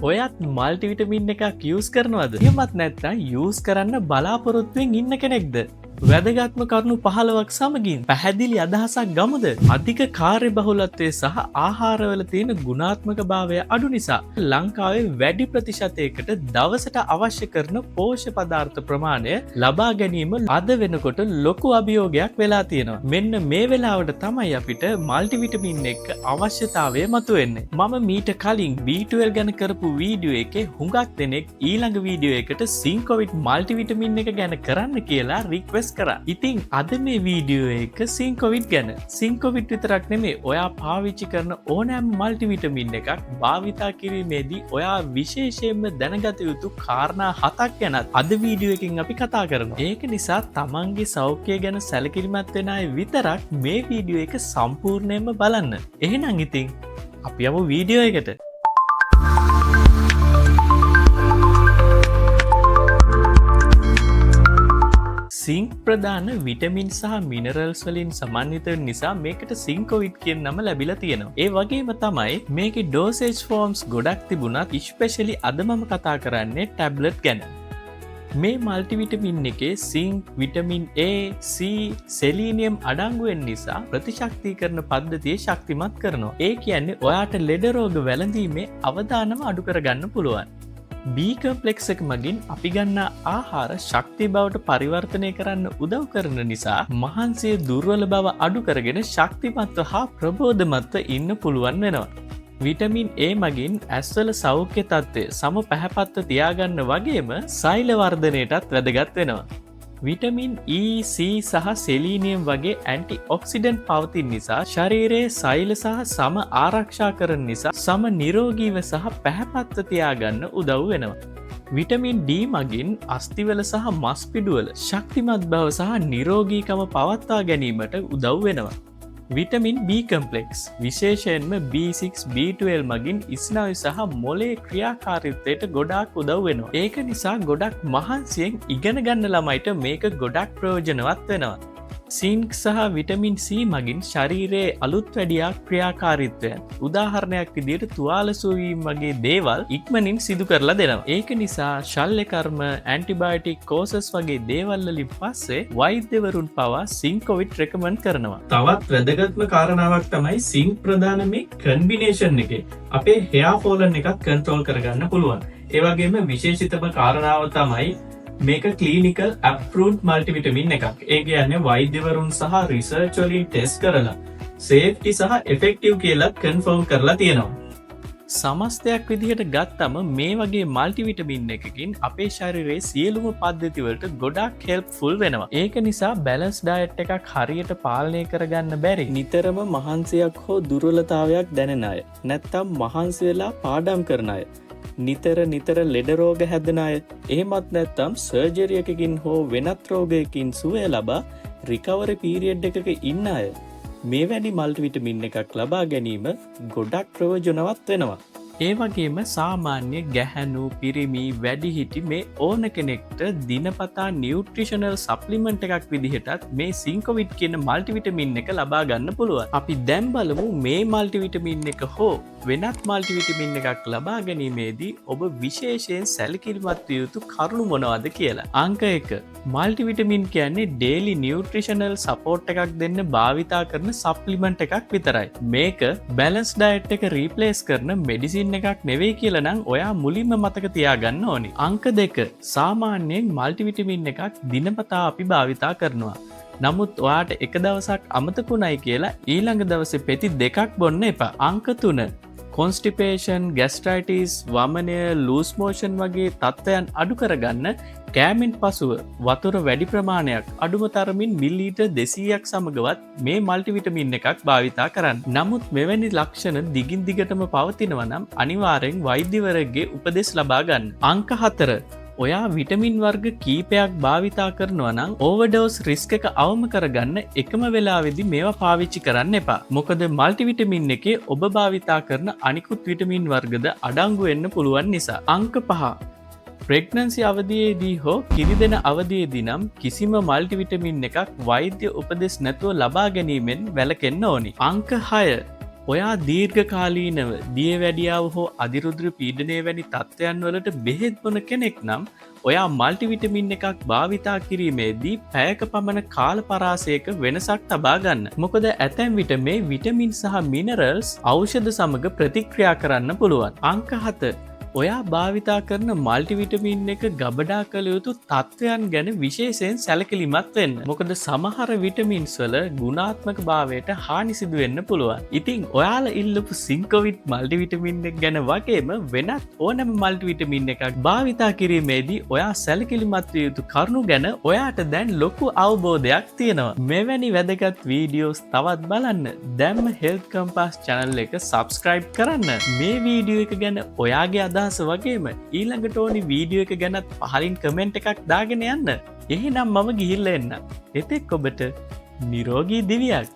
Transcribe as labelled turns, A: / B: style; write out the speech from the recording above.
A: ඔයත් මල්ටිවිටමින් එකක් යස් කරනවද? එහෙමත් නැත්නම් යස් කරන්න බලාපොරොත්තුවෙන් ඉන්න කෙනෙක්ද? වැදගත්ම කරුණු 15ක් සමගින් පැහැදිලි අදහසක් ගමුද? අධික කාර්යබහුලත්වය සහ ආහාරවල තියෙන ගුණාත්මක භාවය අඩු නිසා ලංකාවේ වැඩි ප්‍රතිශතයකට දවසට අවශ්‍ය කරන පෝෂ්‍ය පදාර්ථ ප්‍රමාණය ලබා ගැනීම අද වෙනකොට ලොකු අභියෝගයක් වෙලා තියෙනවා. මෙන්න මේ වෙලාවට තමයි අපිට මල්ටිවිටමින් එක අවශ්‍යතාවය මතුවෙන්නේ. මම මීට කලින් B12 ගැන කරපු වීඩියෝ එකේ හුඟක් දෙනෙක් ඊළඟ වීඩියෝ එකට සින්කොවිට් මල්ටිවිටමින් එක ගැන කරන්න කියලා රික්වෙස්ට් කරා. ඉතින් අද මේ වීඩියෝ එක සින්කොවිට් ගැන. සින්කොවිට් විතරක් නෙමෙයි, ඔයා පාවිච්චි කරන ඕනෑම මල්ටිවිටමින් එකක් භාවිතා කිරීමේදී ඔයා විශේෂයෙන්ම දැනගත යුතු කාරණා 7ක් ගැනත් අද වීඩියෝ එකකින් අපි කතා කරනවා. ඒක නිසා තමන්ගේ සෞඛ්‍යය ගැන සැලකිලිමත් වෙන අය විතරක් මේ වීඩියෝ එක සම්පූර්ණයෙන්ම බලන්න. එහෙනම් ඉතින් අපි යමු වීඩියෝ එකට. සිංක් ප්‍රධාන විටමින් සහ මිනරල්ස් වලින් සමන්විත නිසා මේකට සින්කොවිට් කියන නම ලැබිලා තියෙනවා. ඒ වගේම තමයි මේකේ ඩෝසේජ් ෆෝම්ස් ගොඩක් තිබුණත් ස්පෙෂලි අද මම කතා කරන්නේ ටැබ්ලට් ගැන. මේ මල්ටිවිටමින් එකේ සිංක්, විටමින් A, C, සෙලීනියම් අඩංගු වෙන නිසා ප්‍රතිශක්තිකරණ පද්ධතිය ශක්තිමත් කරනවා. ඒ කියන්නේ ඔයාට ලෙඩ රෝග වැළඳීමේ අවදානම අඩු කරගන්න පුළුවන්. B කම්ප්ලෙක්ස් එක මගින් අපි ගන්න ආහාර ශක්තිය බවට පරිවර්තනය කරන්න උදව් කරන නිසා මහන්සිය දුර්වල බව අඩු කරගෙන ශක්තිමත්ව හා ප්‍රබෝධමත්ව ඉන්න පුළුවන් වෙනවා. විටමින් A මගින් ඇස්වල සෞඛ්‍ය තත්ත්වය සම පැහැපත්ව තියාගන්න වගේම සෛල වර්ධනයටත් වැදගත් වෙනවා. විටමින් E, C සහ සෙලීනියම් වගේ ඇන්ටි ඔක්සිඩන්ට් පවතින නිසා ශරීරයේ සෛල සහ සම ආරක්ෂා කරන නිසා සම නිරෝගීව සහ පැහැපත්ව තියාගන්න උදව් වෙනවා. විටමින් D මගින් අස්තිවල සහ මස් පිඩුවල ශක්තිමත් බව සහ නිරෝගීකම පවත්වා ගැනීමට උදව් වෙනවා. විටමින් B කම්ප්ලෙක්ස් විශේෂයෙන්ම B6, B12 මගින් ස්නායු සහ මොලේ ක්‍රියාකාරීත්වයට ගොඩාක් උදව් වෙනවා. ඒක නිසා ගොඩක් මහන්සියෙන් ඉගෙන ගන්න ළමයිට මේක ගොඩක් ප්‍රයෝජනවත් වෙනවා. සින්ක් සහ විටමින් C මගින් ශරීරයේ අලුත් වැඩියා ක්‍රියාකාරීත්වයන් උදාහරණයක් විදිහට තුවාල සුවීම වගේ දේවල් ඉක්මනින් සිදු කරලා දෙනවා. ඒක නිසා ශල්‍ය කර්ම, ඇන්ටිබයොටික් කෝසස් වගේ දේවල් වලින් පස්සේ වෛද්‍යවරුන් පවා සින්කොවිට් රෙකමන්ඩ් කරනවා. තවත් වැදගත්ම කාරණාවක් තමයි සින්ක් ප්‍රදාන මේ කම්බිනේෂන් එකේ අපේ හෙයා ෆෝලන් එකත් කන්ට්‍රෝල් කරගන්න පුළුවන්. ඒ වගේම විශේෂිතම කාරණාව තමයි මේක ක්ලිනිකල් ඇප්රූව්ඩ් මල්ටිවිටමින් එකක්. ඒ කියන්නේ වෛද්‍යවරුන් සහ රිසර්ච් වලින් ටෙස්ට් කරලා සේෆ්ටි සහ එෆෙක්ටිව් කියලා කන්ෆර්ම් කරලා තියෙනවා. සමස්තයක් විදිහට ගත්තම මේ වගේ මල්ටිවිටමින් එකකින් අපේ ශරීරයේ සියලුම පද්ධති වලට ගොඩක් හෙල්ප්ෆුල් වෙනවා. ඒක නිසා බැලන්ස් ඩයට් එකක් හරියට පාලනය කරගන්න බැරි නිතරම මහන්සියක් හෝ දුර්වලතාවයක් දැනෙන අය, නැත්තම් මහන්සි වෙලා පාඩම් කරන අය, නිතර ලෙඩ රෝග හැදෙන අය, එහෙමත් නැත්නම් සර්ජරි එකකින් හෝ වෙනත් රෝගයකින් සුවය ලබා රිකවරි පීරියඩ් එකක ඉන්න අය මේ වැනි මල්ටිවිටමින් එකක් ලබා ගැනීම ගොඩක් ප්‍රයෝජනවත් වෙනවා. ඒ වගේම සාමාන්‍ය ගැහැණු, පිරිමි, වැඩිහිටි මේ ඕන කෙනෙක්ට දිනපතා නියුට්‍රිෂනල් සප්ලිමන්ට් එකක් විදිහටත් මේ සින්කොවිට් කියන මල්ටිවිටමින් එක ලබා ගන්න පුළුවන්. අපි දැන් බලමු මේ මල්ටිවිටමින් එක හෝ වෙනත් මල්ටිවිටමින් එකක් ලබා ගැනීමේදී ඔබ විශේෂයෙන් සැලකිලිමත් විය යුතු කරුණු මොනවද කියලා. අංක 1. මල්ටිවිටමින් කියන්නේ ඩේලි නියුට්‍රිෂනල් සපෝට් එකක් දෙන්න භාවිතා කරන සප්ලිමන්ට් එකක් විතරයි. මේක බැලන්ස් ඩයට් එක රීප්ලේස් කරන මෙඩිසින් එකක් නෙවෙයි කියලා නම් ඔයා මුලින්ම මතක තියාගන්න ඕනි. අංක 2. සාමාන්‍යයෙන් මල්ටිවිටමින් එකක් දිනපතා අපි භාවිතා කරනවා. නමුත් ඔයාට එක දවසක් අමතකුණයි කියලා ඊළඟ දවසේ පෙති 2ක් බොන්න එපා. අංක 3. කොන්ස්ටිපේෂන්, ගැස්ට්‍රයිටිස්, වමනය, ලූස් මෝෂන් වගේ තත්ත්වයන් අඩු කරගන්න කෑමෙන් පසුව වතුර වැඩි ප්‍රමාණයක් අඩුම තරමින් මිලිලීටර් 200ක් සමගවත් මේ මල්ටිවිටමින් එකක් භාවිතා කරන්න. නමුත් මෙවැනි ලක්ෂණ දිගින් දිගටම පවතිනවා නම් අනිවාර්යෙන් වෛද්‍යවරයෙක්ගේ උපදෙස් ලබා ගන්න. අංක 4. ඔයා විටමින් වර්ග කීපයක් භාවිතා කරනවා නම් ඕවර්ඩෝස් රිස්ක් එක අවම කරගන්න එකම වෙලාවෙදී මේවා පාවිච්චි කරන්න එපා. මොකද මල්ටිවිටමින් එකේ ඔබ භාවිතා කරන අනිකුත් විටමින් වර්ගද අඩංගු වෙන්න පුළුවන් නිසා. අංක 5. ප්‍රෙග්නන්සි අවධියේදී හෝ කිරිදෙන අවධියේදී නම් කිසිම මල්ටිවිටමින් එකක් වෛද්‍ය උපදෙස් නැතුව ලබා ගැනීමෙන් වැළකෙන්න ඕනි. අංක 6. ඔයා දීර්ඝකාලීනව දියවැඩියාව හෝ අධිරුද්‍ර පීඩනය වැනි තත්ත්වයන් වලට බෙහෙත් බොන කෙනෙක් නම් ඔයා මල්ටිවිටමින් එකක් භාවිතා කිරීමේදී පැයක පමණ කාල පරාසයක වෙනසක් තබා ගන්න. මොකද ඇතැම් විට මේ විටමින් සහ මිනරල්ස් ඖෂධ සමග ප්‍රතික්‍රියා කරන්න පුළුවන්. අංක 7. ඔයා භාවිතා කරන මල්ටිවිටමින් එක ගබඩා කළ යුතු තත්ත්වයන් ගැන විශේෂයෙන් සැලකිලිමත් වෙන්න. මොකද සමහර විටමින්ස් වල ගුණාත්මක භාවයට හානි සිදු වෙන්න පුළුවන්. ඉතින් ඔයාලා ඉල්ලපු සින්කෝවිට් මල්ටිවිටමින් එක ගැන වගේම වෙනත් ඕනෑම මල්ටිවිටමින් එකක් භාවිතා කිරීමේදී ඔයා සැලකිලිමත් විය යුතු කරුණු ගැන ඔයාට දැන් ලොකු අවබෝධයක් තියෙනවා. මෙවැනි වැදගත් වීඩියෝස් තවත් බලන්න දැම්ම හෙල්ත් කම්පාස් channel එක subscribe කරන්න. මේ වීඩියෝ එක ගැන ඔයාගේ අදහස් වගේම ඊළඟට ඕනි වීඩියෝ එක ගැනත් පහලින් කමෙන්ට් එකක් දාගෙන යන්න. එහෙනම් මම ගිහිල්ලා එන්න. එතෙක් ඔබට නිරෝගී දිවියක්.